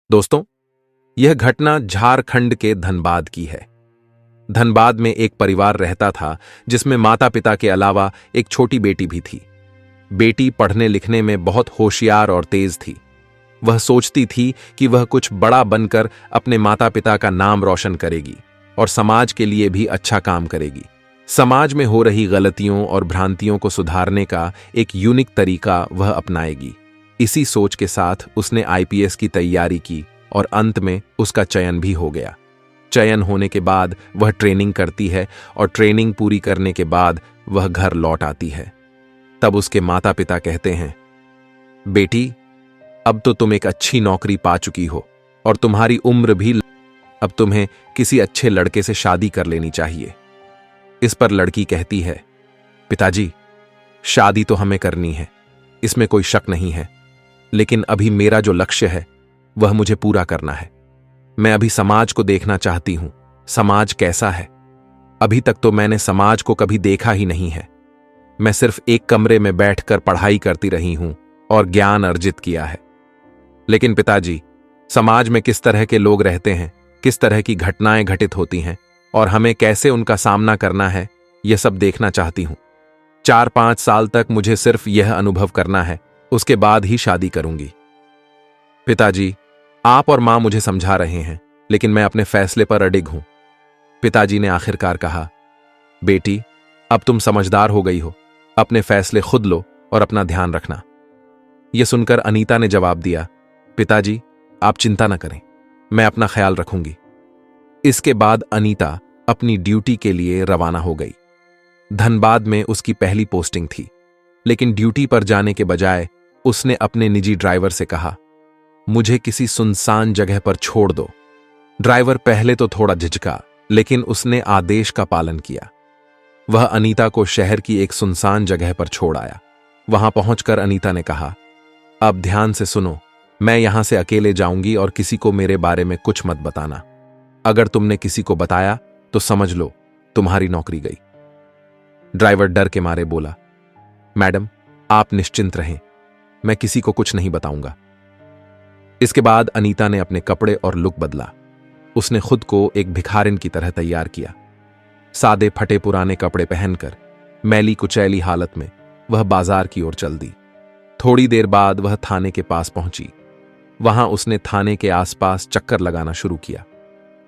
दोस्तों, यह घटना झारखंड के धनबाद की है। धनबाद में एक परिवार रहता था जिसमें माता पिता के अलावा एक छोटी बेटी भी थी। बेटी पढ़ने लिखने में बहुत होशियार और तेज थी। वह सोचती थी कि वह कुछ बड़ा बनकर अपने माता पिता का नाम रोशन करेगी और समाज के लिए भी अच्छा काम करेगी। समाज में हो रही गलतियों और भ्रांतियों को सुधारने का एक यूनिक तरीका वह अपनाएगी। इसी सोच के साथ उसने आईपीएस की तैयारी की और अंत में उसका चयन भी हो गया। चयन होने के बाद वह ट्रेनिंग करती है और ट्रेनिंग पूरी करने के बाद वह घर लौट आती है। तब उसके माता पिता कहते हैं, बेटी, अब तो तुम एक अच्छी नौकरी पा चुकी हो और तुम्हारी उम्र भी, अब तुम्हें किसी अच्छे लड़के से शादी कर लेनी चाहिए। इस पर लड़की कहती है, पिताजी, शादी तो हमें करनी है, इसमें कोई शक नहीं है, लेकिन अभी मेरा जो लक्ष्य है वह मुझे पूरा करना है। मैं अभी समाज को देखना चाहती हूं, समाज कैसा है। अभी तक तो मैंने समाज को कभी देखा ही नहीं है। मैं सिर्फ एक कमरे में बैठकर पढ़ाई करती रही हूं और ज्ञान अर्जित किया है। लेकिन पिताजी, समाज में किस तरह के लोग रहते हैं, किस तरह की घटनाएं घटित होती हैं और हमें कैसे उनका सामना करना है, यह सब देखना चाहती हूं। 4-5 साल तक मुझे सिर्फ यह अनुभव करना है, उसके बाद ही शादी करूंगी। पिताजी, आप और मां मुझे समझा रहे हैं, लेकिन मैं अपने फैसले पर अडिग हूं। पिताजी ने आखिरकार कहा, बेटी, अब तुम समझदार हो गई हो, अपने फैसले खुद लो और अपना ध्यान रखना। यह सुनकर अनीता ने जवाब दिया, पिताजी, आप चिंता न करें, मैं अपना ख्याल रखूंगी। इसके बाद अनीता अपनी ड्यूटी के लिए रवाना हो गई। धनबाद में उसकी पहली पोस्टिंग थी, लेकिन ड्यूटी पर जाने के बजाय उसने अपने निजी ड्राइवर से कहा, मुझे किसी सुनसान जगह पर छोड़ दो। ड्राइवर पहले तो थोड़ा झिझका, लेकिन उसने आदेश का पालन किया। वह अनीता को शहर की एक सुनसान जगह पर छोड़ आया। वहां पहुंचकर अनीता ने कहा, अब ध्यान से सुनो, मैं यहां से अकेले जाऊंगी और किसी को मेरे बारे में कुछ मत बताना। अगर तुमने किसी को बताया तो समझ लो तुम्हारी नौकरी गई। ड्राइवर डर के मारे बोला, मैडम, आप निश्चिंत रहें, मैं किसी को कुछ नहीं बताऊंगा। इसके बाद अनीता ने अपने कपड़े और लुक बदला। उसने खुद को एक भिखारिन की तरह तैयार किया। सादे फटे पुराने कपड़े पहनकर मैली कुचैली हालत में वह बाजार की ओर चल दी। थोड़ी देर बाद वह थाने के पास पहुंची। वहां उसने थाने के आसपास चक्कर लगाना शुरू किया।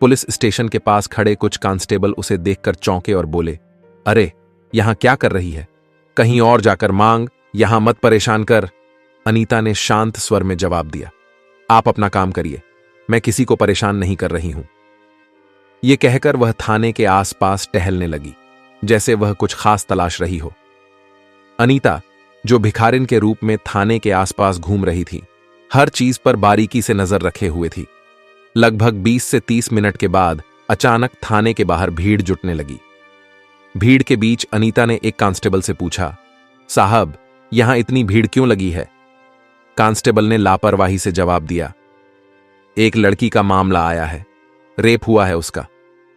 पुलिस स्टेशन के पास खड़े कुछ कांस्टेबल उसे देखकर चौंके और बोले, अरे, यहां क्या कर रही है? कहीं और जाकर मांग, यहां मत परेशान कर। अनीता ने शांत स्वर में जवाब दिया, आप अपना काम करिए, मैं किसी को परेशान नहीं कर रही हूं। यह कहकर वह थाने के आसपास टहलने लगी, जैसे वह कुछ खास तलाश रही हो। अनीता, जो भिखारिन के रूप में थाने के आसपास घूम रही थी, हर चीज पर बारीकी से नजर रखे हुए थी। लगभग 20 से 30 मिनट के बाद अचानक थाने के बाहर भीड़ जुटने लगी। भीड़ के बीच अनीता ने एक कांस्टेबल से पूछा, साहब, यहां इतनी भीड़ क्यों लगी है? कांस्टेबल ने लापरवाही से जवाब दिया, एक लड़की का मामला आया है, रेप हुआ है उसका,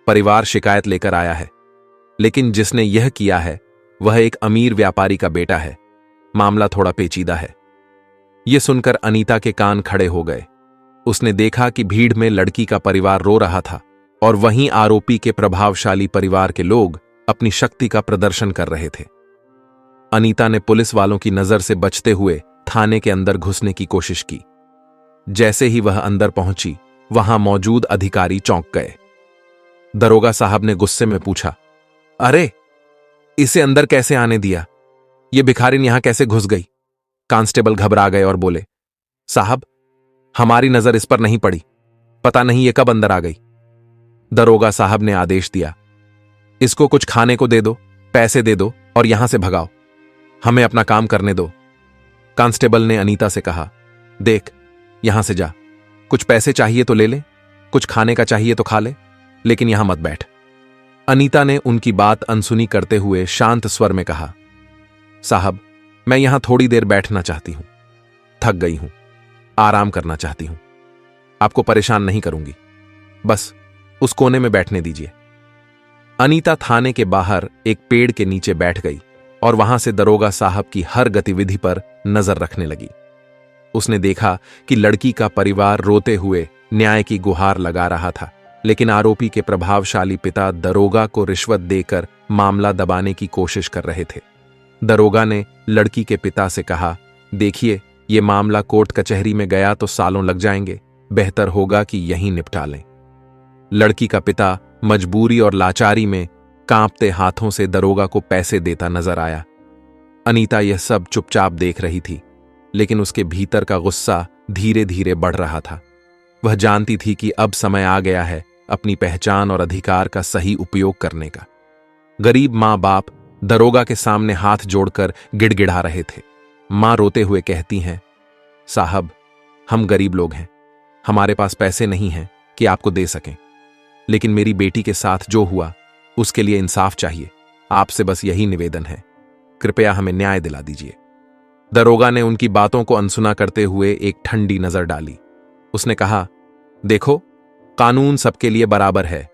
परिवार शिकायत लेकर आया है, लेकिन जिसने यह किया है वह एक अमीर व्यापारी का बेटा है। मामला थोड़ा पेचीदा है। यह सुनकर अनीता के कान खड़े हो गए। उसने देखा कि भीड़ में लड़की का परिवार रो रहा था और वहीं आरोपी के प्रभावशाली परिवार के लोग अपनी शक्ति का प्रदर्शन कर रहे थे। अनीता ने पुलिस वालों की नजर से बचते हुए थाने के अंदर घुसने की कोशिश की। जैसे ही वह अंदर पहुंची, वहां मौजूद अधिकारी चौंक गए। दरोगा साहब ने गुस्से में पूछा, अरे, इसे अंदर कैसे आने दिया? यह भिखारिन यहां कैसे घुस गई? कांस्टेबल घबरा गए और बोले, साहब, हमारी नजर इस पर नहीं पड़ी, पता नहीं ये कब अंदर आ गई। दरोगा साहब ने आदेश दिया, इसको कुछ खाने को दे दो, पैसे दे दो और यहां से भगाओ, हमें अपना काम करने दो। कांस्टेबल ने अनीता से कहा, देख, यहां से जा, कुछ पैसे चाहिए तो ले ले, कुछ खाने का चाहिए तो खा ले, लेकिन यहां मत बैठ। अनीता ने उनकी बात अनसुनी करते हुए शांत स्वर में कहा, साहब, मैं यहां थोड़ी देर बैठना चाहती हूं, थक गई हूं, आराम करना चाहती हूं, आपको परेशान नहीं करूंगी, बस उस कोने में बैठने दीजिए। अनीता थाने के बाहर एक पेड़ के नीचे बैठ गई और वहां से दरोगा साहब की हर गतिविधि पर नजर रखने लगी। उसने देखा कि लड़की का परिवार रोते हुए न्याय की गुहार लगा रहा था, लेकिन आरोपी के प्रभावशाली पिता दरोगा को रिश्वत देकर मामला दबाने की कोशिश कर रहे थे। दरोगा ने लड़की के पिता से कहा, देखिए, ये मामला कोर्ट कचहरी में गया तो सालों लग जाएंगे, बेहतर होगा कि यहीं निपटा लें। लड़की का पिता मजबूरी और लाचारी में कांपते हाथों से दरोगा को पैसे देता नजर आया। अनीता यह सब चुपचाप देख रही थी, लेकिन उसके भीतर का गुस्सा धीरे धीरे बढ़ रहा था। वह जानती थी कि अब समय आ गया है अपनी पहचान और अधिकार का सही उपयोग करने का। गरीब मां बाप दरोगा के सामने हाथ जोड़कर गिड़गिड़ा रहे थे। मां रोते हुए कहती हैं, साहब, हम गरीब लोग हैं, हमारे पास पैसे नहीं हैं कि आपको दे सकें, लेकिन मेरी बेटी के साथ जो हुआ उसके लिए इंसाफ चाहिए। आपसे बस यही निवेदन है, कृपया हमें न्याय दिला दीजिए। दरोगा ने उनकी बातों को अनसुना करते हुए एक ठंडी नजर डाली। उसने कहा, देखो, कानून सबके लिए बराबर है,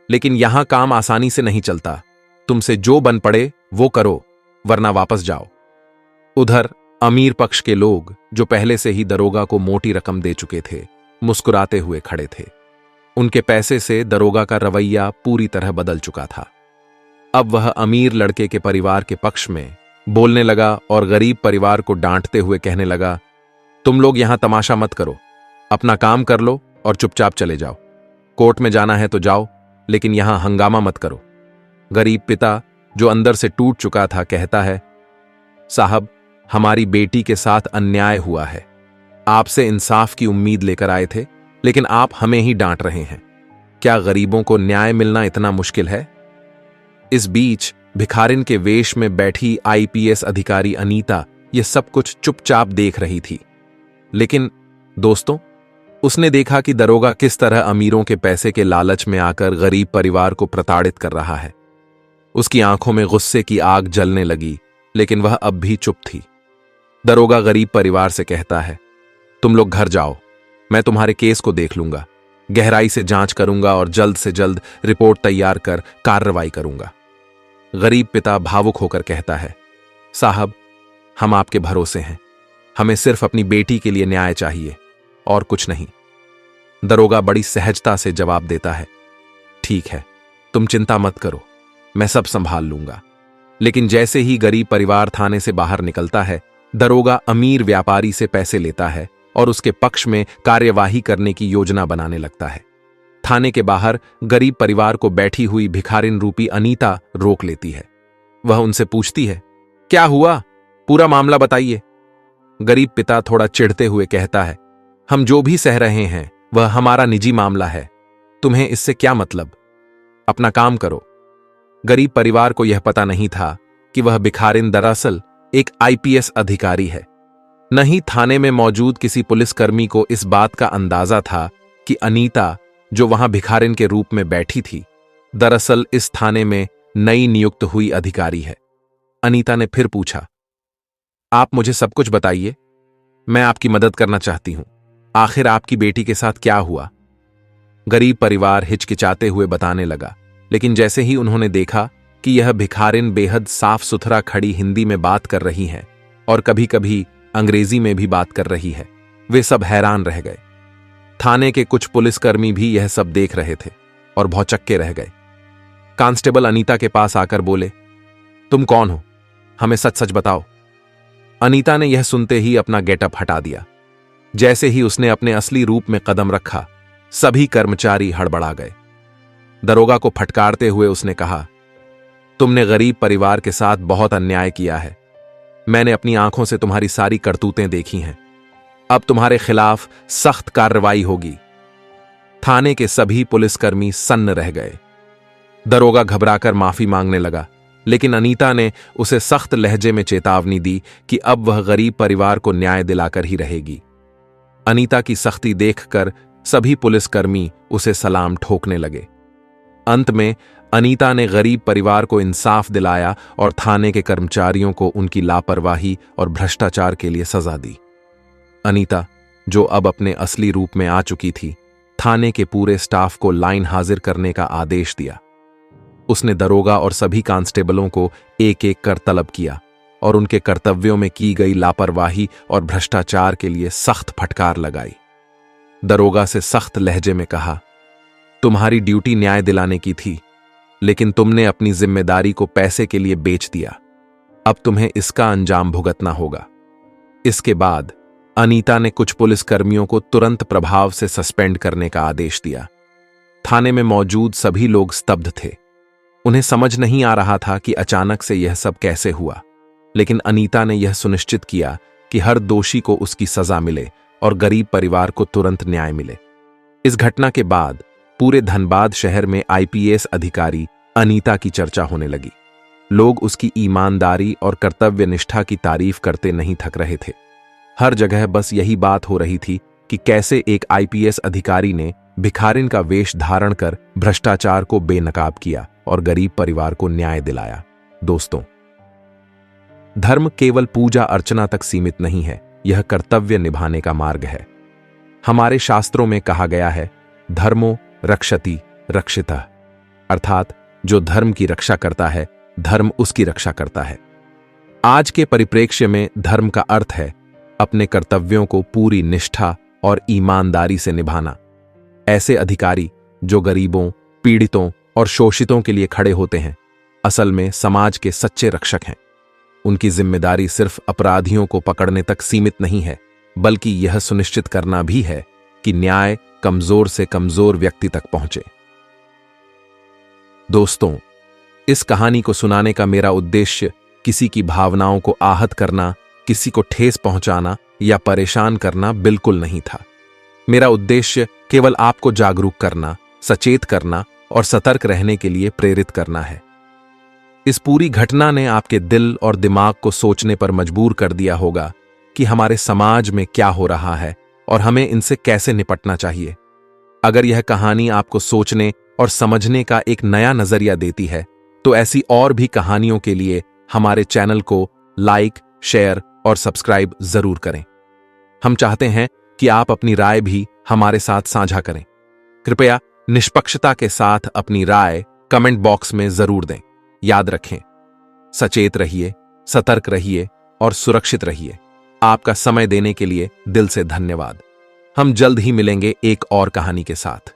लेकिन यहां काम आसानी से नहीं चलता। तुमसे जो बन पड़े वो करो, वरना वापस जाओ। उधर अमीर पक्ष के लोग, जो पहले से ही दरोगा को मोटी रकम दे चुके थे, मुस्कुराते हुए खड़े थे। उनके पैसे से दरोगा का रवैया पूरी तरह बदल चुका था। अब वह अमीर लड़के के परिवार के पक्ष में बोलने लगा और गरीब परिवार को डांटते हुए कहने लगा, तुम लोग यहां तमाशा मत करो, अपना काम कर लो और चुपचाप चले जाओ। कोर्ट में जाना है तो जाओ, लेकिन यहां हंगामा मत करो। गरीब पिता, जो अंदर से टूट चुका था, कहता है, साहब, हमारी बेटी के साथ अन्याय हुआ है। आपसे इंसाफ की उम्मीद लेकर आए थे, लेकिन आप हमें ही डांट रहे हैं। क्या गरीबों को न्याय मिलना इतना मुश्किल है? इस बीच भिखारिन के वेश में बैठी आईपीएस अधिकारी अनीता यह सब कुछ चुपचाप देख रही थी। लेकिन दोस्तों, उसने देखा कि दरोगा किस तरह अमीरों के पैसे के लालच में आकर गरीब परिवार को प्रताड़ित कर रहा है। उसकी आंखों में गुस्से की आग जलने लगी, लेकिन वह अब भी चुप थी। दरोगा गरीब परिवार से कहता है, तुम लोग घर जाओ, मैं तुम्हारे केस को देख लूंगा, गहराई से जांच करूंगा और जल्द से जल्द रिपोर्ट तैयार कर कार्रवाई करूंगा। गरीब पिता भावुक होकर कहता है, साहब, हम आपके भरोसे हैं, हमें सिर्फ अपनी बेटी के लिए न्याय चाहिए और कुछ नहीं। दरोगा बड़ी सहजता से जवाब देता है, ठीक है, तुम चिंता मत करो, मैं सब संभाल लूंगा। लेकिन जैसे ही गरीब परिवार थाने से बाहर निकलता है, दरोगा अमीर व्यापारी से पैसे लेता है और उसके पक्ष में कार्यवाही करने की योजना बनाने लगता है। थाने के बाहर गरीब परिवार को बैठी हुई भिखारिन रूपी अनीता रोक लेती है। वह उनसे पूछती है, क्या हुआ, पूरा मामला बताइए। गरीब पिता थोड़ा चिढ़ते हुए कहता है, हम जो भी सह रहे हैं वह हमारा निजी मामला है, तुम्हें इससे क्या मतलब, अपना काम करो। गरीब परिवार को यह पता नहीं था कि वह भिखारिन दरअसल एक आईपीएस अधिकारी है। न ही थाने में मौजूद किसी पुलिसकर्मी को इस बात का अंदाजा था कि अनीता, जो वहां भिखारिन के रूप में बैठी थी, दरअसल इस थाने में नई नियुक्त हुई अधिकारी है। अनीता ने फिर पूछा, आप मुझे सब कुछ बताइए, मैं आपकी मदद करना चाहती हूं। आखिर आपकी बेटी के साथ क्या हुआ? गरीब परिवार हिचकिचाते हुए बताने लगा, लेकिन जैसे ही उन्होंने देखा कि यह भिखारिन बेहद साफ सुथरा खड़ी हिंदी में बात कर रही है और कभी कभी अंग्रेजी में भी बात कर रही है, वे सब हैरान रह गए। थाने के कुछ पुलिसकर्मी भी यह सब देख रहे थे और भौचक्के रह गए। कांस्टेबल अनीता के पास आकर बोले, तुम कौन हो, हमें सच सच बताओ। अनीता ने यह सुनते ही अपना गेटअप हटा दिया। जैसे ही उसने अपने असली रूप में कदम रखा, सभी कर्मचारी हड़बड़ा गए। दरोगा को फटकारते हुए उसने कहा, तुमने गरीब परिवार के साथ बहुत अन्याय किया है। मैंने अपनी आंखों से तुम्हारी सारी करतूतें देखी हैं। अब तुम्हारे खिलाफ सख्त कार्रवाई होगी। थाने के सभी पुलिसकर्मी सन्न रह गए। दरोगा घबराकर माफी मांगने लगा, लेकिन अनीता ने उसे सख्त लहजे में चेतावनी दी कि अब वह गरीब परिवार को न्याय दिलाकर ही रहेगी। अनीता की सख्ती देखकर सभी पुलिसकर्मी उसे सलाम ठोकने लगे। अंत में अनीता ने गरीब परिवार को इंसाफ दिलाया और थाने के कर्मचारियों को उनकी लापरवाही और भ्रष्टाचार के लिए सजा दी। अनीता, जो अब अपने असली रूप में आ चुकी थी, थाने के पूरे स्टाफ को लाइन हाजिर करने का आदेश दिया। उसने दरोगा और सभी कांस्टेबलों को एक एक कर तलब किया और उनके कर्तव्यों में की गई लापरवाही और भ्रष्टाचार के लिए सख्त फटकार लगाई। दरोगा से सख्त लहजे में कहा, तुम्हारी ड्यूटी न्याय दिलाने की थी, लेकिन तुमने अपनी जिम्मेदारी को पैसे के लिए बेच दिया। अब तुम्हें इसका अंजाम भुगतना होगा। इसके बाद अनीता ने कुछ पुलिसकर्मियों को तुरंत प्रभाव से सस्पेंड करने का आदेश दिया। थाने में मौजूद सभी लोग स्तब्ध थे। उन्हें समझ नहीं आ रहा था कि अचानक से यह सब कैसे हुआ, लेकिन अनीता ने यह सुनिश्चित किया कि हर दोषी को उसकी सजा मिले और गरीब परिवार को तुरंत न्याय मिले। इस घटना के बाद पूरे धनबाद शहर में आईपीएस अधिकारी अनीता की चर्चा होने लगी। लोग उसकी ईमानदारी और कर्तव्य निष्ठा की तारीफ करते नहीं थक रहे थे। हर जगह बस यही बात हो रही थी कि कैसे एक आईपीएस अधिकारी ने भिखारिन का वेश धारण कर भ्रष्टाचार को बेनकाब किया और गरीब परिवार को न्याय दिलाया। दोस्तों, धर्म केवल पूजा अर्चना तक सीमित नहीं है, यह कर्तव्य निभाने का मार्ग है। हमारे शास्त्रों में कहा गया है, धर्मो रक्षति रक्षितः, अर्थात जो धर्म की रक्षा करता है, धर्म उसकी रक्षा करता है। आज के परिप्रेक्ष्य में धर्म का अर्थ है अपने कर्तव्यों को पूरी निष्ठा और ईमानदारी से निभाना। ऐसे अधिकारी जो गरीबों, पीड़ितों और शोषितों के लिए खड़े होते हैं, असल में समाज के सच्चे रक्षक हैं। उनकी जिम्मेदारी सिर्फ अपराधियों को पकड़ने तक सीमित नहीं है, बल्कि यह सुनिश्चित करना भी है कि न्याय कमजोर से कमजोर व्यक्ति तक पहुंचे। दोस्तों, इस कहानी को सुनाने का मेरा उद्देश्य किसी की भावनाओं को आहत करना, किसी को ठेस पहुंचाना या परेशान करना बिल्कुल नहीं था। मेरा उद्देश्य केवल आपको जागरूक करना, सचेत करना और सतर्क रहने के लिए प्रेरित करना है। इस पूरी घटना ने आपके दिल और दिमाग को सोचने पर मजबूर कर दिया होगा कि हमारे समाज में क्या हो रहा है और हमें इनसे कैसे निपटना चाहिए। अगर यह कहानी आपको सोचने और समझने का एक नया नजरिया देती है, तो ऐसी और भी कहानियों के लिए हमारे चैनल को लाइक, शेयर और सब्सक्राइब जरूर करें। हम चाहते हैं कि आप अपनी राय भी हमारे साथ साझा करें। कृपया निष्पक्षता के साथ अपनी राय कमेंट बॉक्स में जरूर दें। याद रखें, सचेत रहिए, सतर्क रहिए और सुरक्षित रहिए। आपका समय देने के लिए दिल से धन्यवाद। हम जल्द ही मिलेंगे एक और कहानी के साथ।